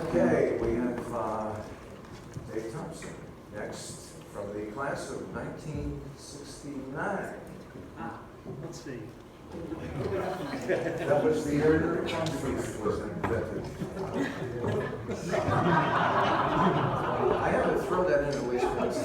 Okay, we have Dave Thomson next from the class of 1969. Let's see. That was the year that the concrete was invented. I had to throw that in at least once.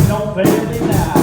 Don't fail me now.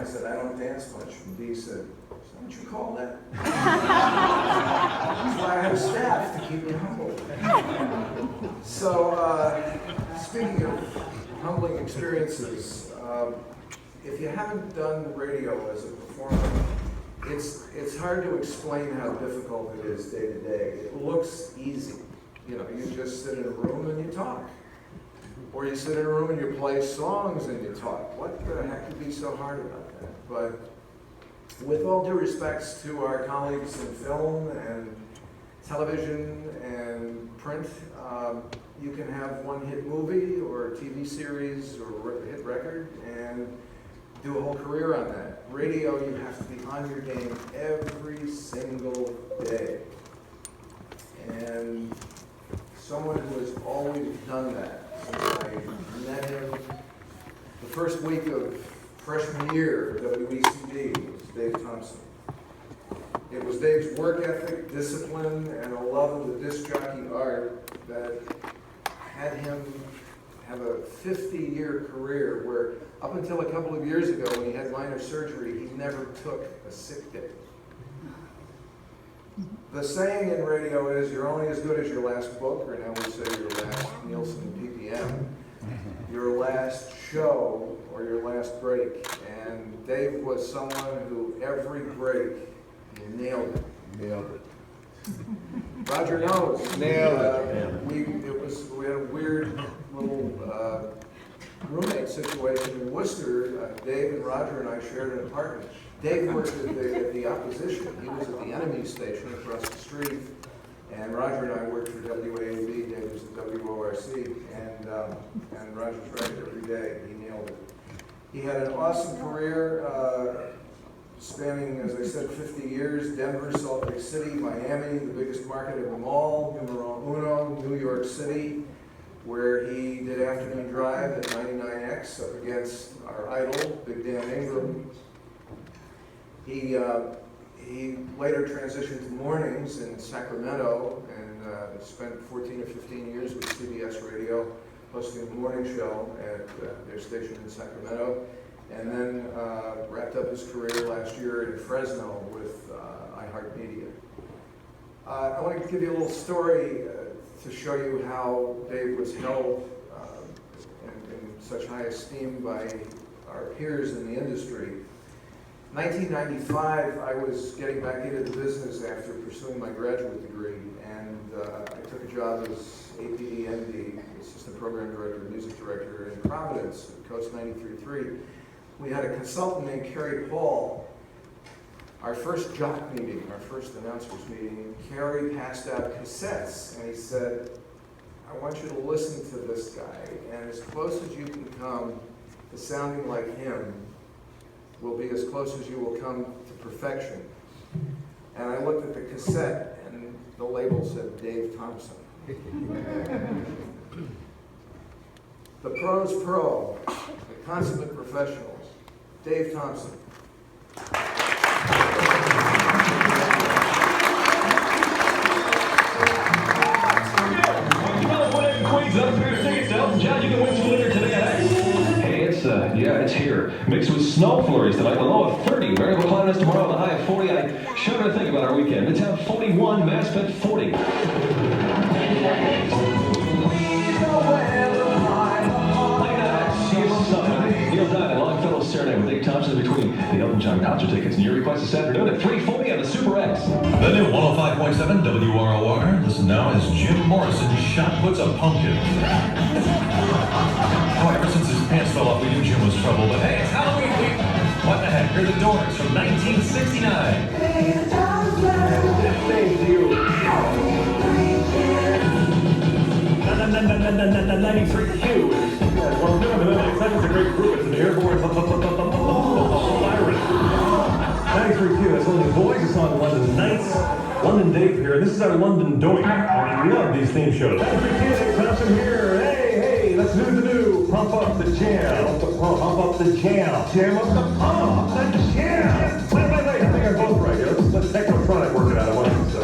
I said, I don't dance much. And Dee said, is that what you call that? That's why I have staff to keep me humble. So, speaking of humbling experiences, if you haven't done radio as a performer, it's hard to explain how difficult it is day to day. It looks easy. You know, you just sit in a room and you talk. Or you sit in a room and you play songs and you talk. What the heck could be so hard about that? But with all due respects to our colleagues in film and television and print, you can have one hit movie or a TV series or a hit record and do a whole career on that. Radio, you have to be on your game every single day. And someone who has always done that, I met him the first week of freshman year at WECD, was Dave Thomson. It was Dave's work ethic, discipline, and a love of the disc jockey art that had him have a 50-year career where up until a couple of years ago when he had minor surgery, he never took a sick day. The saying in radio is, you're only as good as your last book, or now we say your last Nielsen PPM, your last show, or your last break. And Dave was someone who every break, he nailed it. Nailed it. Roger knows. Nailed it. We had a weird little roommate situation in Worcester. Dave and Roger and I shared an apartment. Dave worked at the opposition. He was at the enemy station across the street, and Roger and I worked for WAAB. Dave was at WORC, and Roger's right every day. He nailed it. He had an awesome career spanning, as I said, 50 years. Denver, Salt Lake City, Miami, the biggest market of them all, numero uno, New York City, where he did Afternoon Drive at 99X up against our idol, Big Dan Ingram. He later transitioned to mornings in Sacramento and spent 14 or 15 years with CBS Radio, hosting the morning show at their station in Sacramento, and then wrapped up his career last year in Fresno with iHeartMedia. I want to give you a little story to show you how Dave was held in such high esteem by our peers in the industry. 1995, I was getting back into the business after pursuing my graduate degree, and I took job as APD, Assistant Program Director, Music Director in Providence, at Coast 93.3. We had a consultant named Kerry Paul. Our first jock meeting, our first announcers meeting, Kerry passed out cassettes, and he said, I want you to listen to this guy, and as close as you can come to sounding like him will be as close as you will come to perfection. And I looked at the cassette, and the label said Dave Thomson. The pro's pro, the consummate professionals, Dave Thomson. John, you can win some later today at X. Hey, it's here. Mixed with snow flurries tonight, the low of 30. Variable cloudiness tomorrow, the high of 40. I shudder to think about our weekend. Midtown 41, Maspeth 40. Neil Diamond, Longfellow Serenade with Dave Thomson between the Elton John concert tickets and your request this afternoon at 3:40 on the Super X. The new 105.7 WROR. Listen now as Jim Morrison shot puts a pumpkin. Oh, ever since his pants fell off, we knew Jim was trouble. But hey, it's Halloween week. What the heck? Here's the Doors from 1969. Thank you. 93Q. Well, it's a great group. It's an airborne virus. 93Q. That's London Boys. It's on London Nights. London Dave here. This is our London Doink. I love these theme shows. 93Q. Dave Thomson here. Hey, let's do the new. Pump up the jam. Pump up the jam. Jam up the pump. The jam. Wait. I think I'm both right here. Let's Technotronic work it out. I want to so.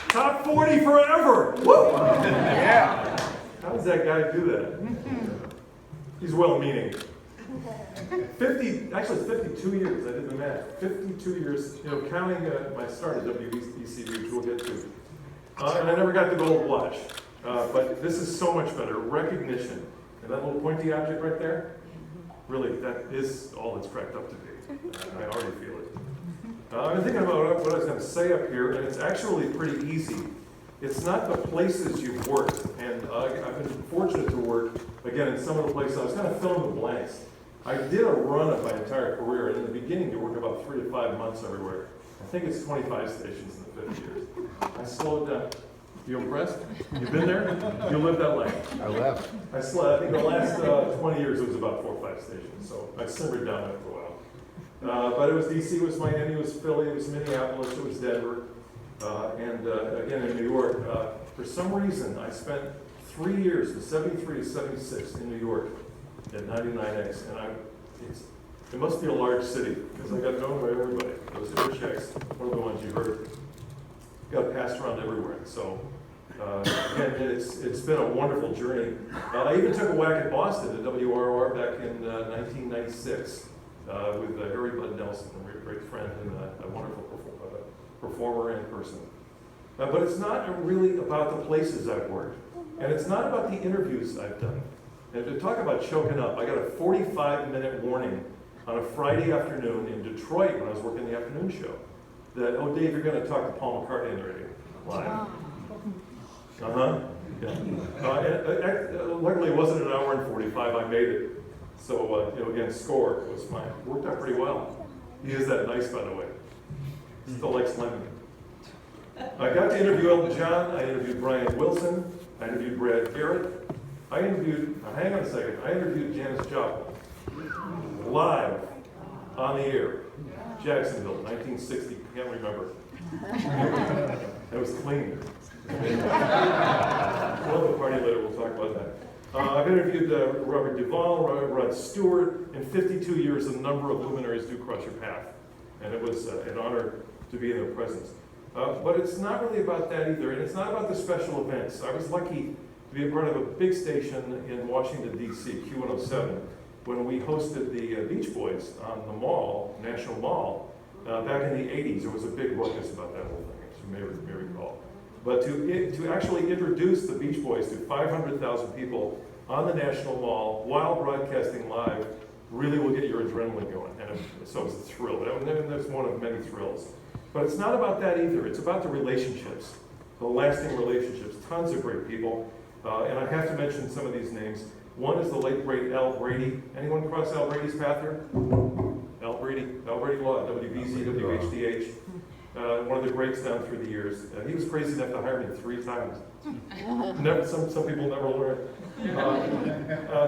Top 40 forever! Woo! Yeah. How does that guy do that? He's well-meaning. 52 years, I did the math. 52 years, counting my start at WBCB, which we'll get to. And I never got the gold watch. But this is so much better. Recognition. And that little pointy object right there, really, that is all it's cracked up to be. I already feel it. I've been thinking about what I was going to say up here, and it's actually pretty easy. It's not the places you've worked, and I've been fortunate to work, again, in some of the places. I was kind of filling the blanks. I did a run of my entire career, and in the beginning, you work about 3 to 5 months everywhere. I think it's 25 stations in the 50 years. I slowed down. You impressed? You've been there? You lived that life. I left. I think the last 20 years it was about 4 or 5 stations, so I simmered down after a while. But it was DC, it was Miami, it was Philly, it was Minneapolis, it was Denver, and again in New York. For some reason, I spent 3 years, from 73 to 76, in New York at 99X, and it must be a large city, because I got known by everybody. Those interchecks, one of the ones you heard, got passed around everywhere. So, again, it's been a wonderful journey. I even took a whack at Boston at WROR back in 1996 with Harry Bud Nelson, a great friend and a wonderful performer and person. But it's not really about the places I've worked, and it's not about the interviews I've done. And to talk about choking up, I got a 45-minute warning on a Friday afternoon in Detroit when I was working the afternoon show that, oh, Dave, you're going to talk to Paul McCartney on the radio live. Yeah. Luckily, it wasn't an hour and 45. I made it. So, again, score was fine. Worked out pretty well. He is that nice, by the way. Still likes lemon. I got to interview Elton John. I interviewed Brian Wilson. I interviewed Brad Garrett. Hang on a second. I interviewed Janis Joplin live on the air. Jacksonville, 1960. Can't remember. It was clean. We'll have a party later. We'll talk about that. I've interviewed Robert Duvall, Rod Stewart. In 52 years, a number of luminaries do cross your path. And it was an honor to be in their presence. But it's not really about that either, and it's not about the special events. I was lucky to be a part of a big station in Washington, D.C., Q107, when we hosted the Beach Boys on the mall, National Mall, back in the 80s. There was a big ruckus about that whole thing, as you may recall. But to actually introduce the Beach Boys to 500,000 people on the National Mall while broadcasting live really will get your adrenaline going. And so it's a thrill. And that's one of many thrills. But it's not about that either. It's about the relationships, the lasting relationships. Tons of great people. And I have to mention some of these names. One is the late, great Al Brady. Anyone cross Al Brady's path here? Al Brady Law, WBZ, WHDH. One of the greats down through the years. He was crazy enough to hire me 3 times. Some people never learn.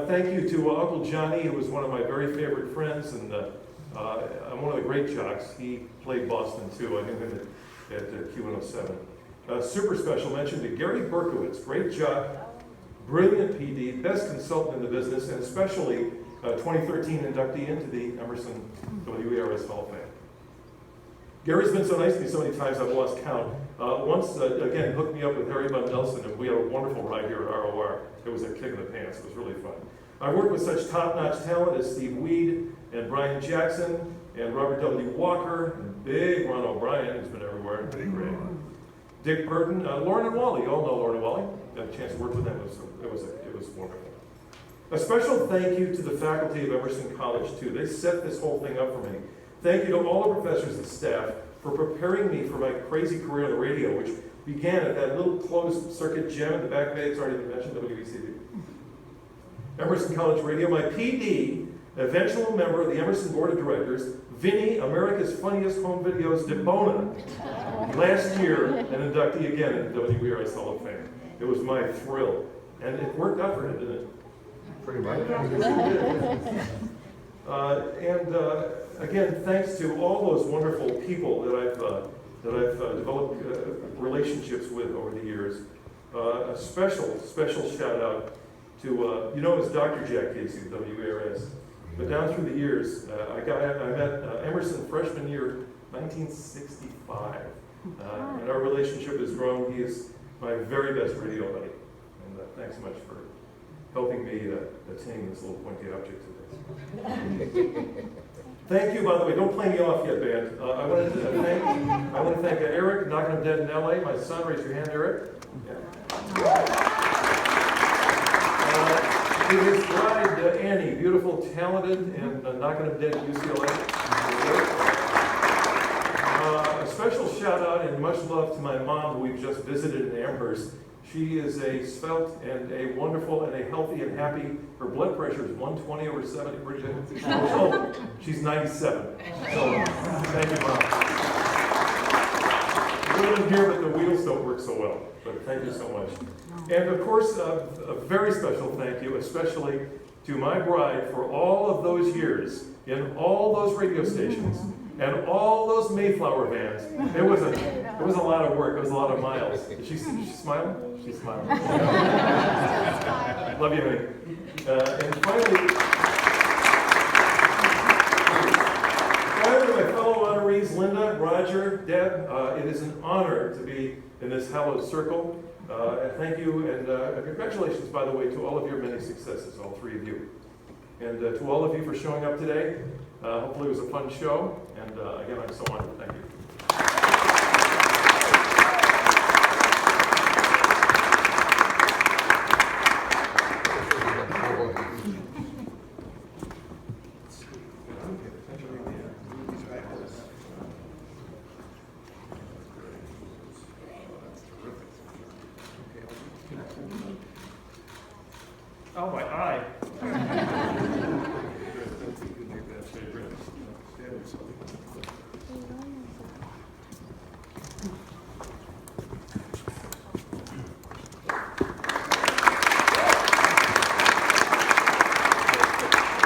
Thank you to Uncle Johnny, who was one of my very favorite friends, and I'm one of the great jocks. He played Boston too. I knew him at Q107. Super special mention to Gary Berkowitz, great jock, brilliant PD, best consultant in the business, and especially 2013 inductee into the Emerson WERS Hall of Fame. Gary's been so nice to me so many times I've lost count. Once, again, hooked me up with Harry Bud Nelson, and we had a wonderful ride here at ROR. It was a kick in the pants. It was really fun. I worked with such top-notch talent as Steve Weed and Brian Jackson and Robert W. Walker and big Ron O'Brien, who's been everywhere and pretty great. Dick Burton, Lauren and Wally. You all know Lauren and Wally. Got a chance to work with them. It was wonderful. A special thank you to the faculty of Emerson College, too. They set this whole thing up for me. Thank you to all the professors and staff for preparing me for my crazy career on the radio, which began at that little closed circuit gem in the back bay. It's already been mentioned, WBCB. Emerson College Radio, my PD, eventual member of the Emerson Board of Directors, Vinny, America's Funniest Home Videos, DeBona, last year, an inductee again in the WERS Hall of Fame. It was my thrill. And it worked out for him, didn't it? Pretty much. Again, thanks to all those wonderful people that I've developed relationships with over the years. A special shout out to you know, it was Dr. Jack Casey of WERS. But down through the years, I met Emerson freshman year, 1965, and our relationship has grown. He is my very best radio buddy, and thanks so much for helping me attain this little pointy object today. Thank you, by the way. Don't play me off yet, band. I want to thank Eric, Knocking 'em Dead in LA. My son, raise your hand, Eric. Yeah. To his bride, Annie, beautiful, talented, and Knocking 'em Dead at UCLA. A special shout out and much love to my mom, who we've just visited in Amherst. She is a svelte and a wonderful and a healthy and happy. Her blood pressure is 120/70. Oh, she's 97. So, thank you, Mom. We're in here, but the wheels don't work so well. But thank you so much. And of course, a very special thank you, especially to my bride for all of those years in all those radio stations and all those Mayflower vans. It was a lot of work. It was a lot of miles. Is she smiling? She's smiling. Love you, honey. And finally, my fellow honorees, Linda, Roger, Deb, it is an honor to be in this hallowed circle. And thank you, and congratulations, by the way, to all of your many successes, all 3 of you. And to all of you for showing up today. Hopefully it was a fun show, and again, I'm so honored. Thank you.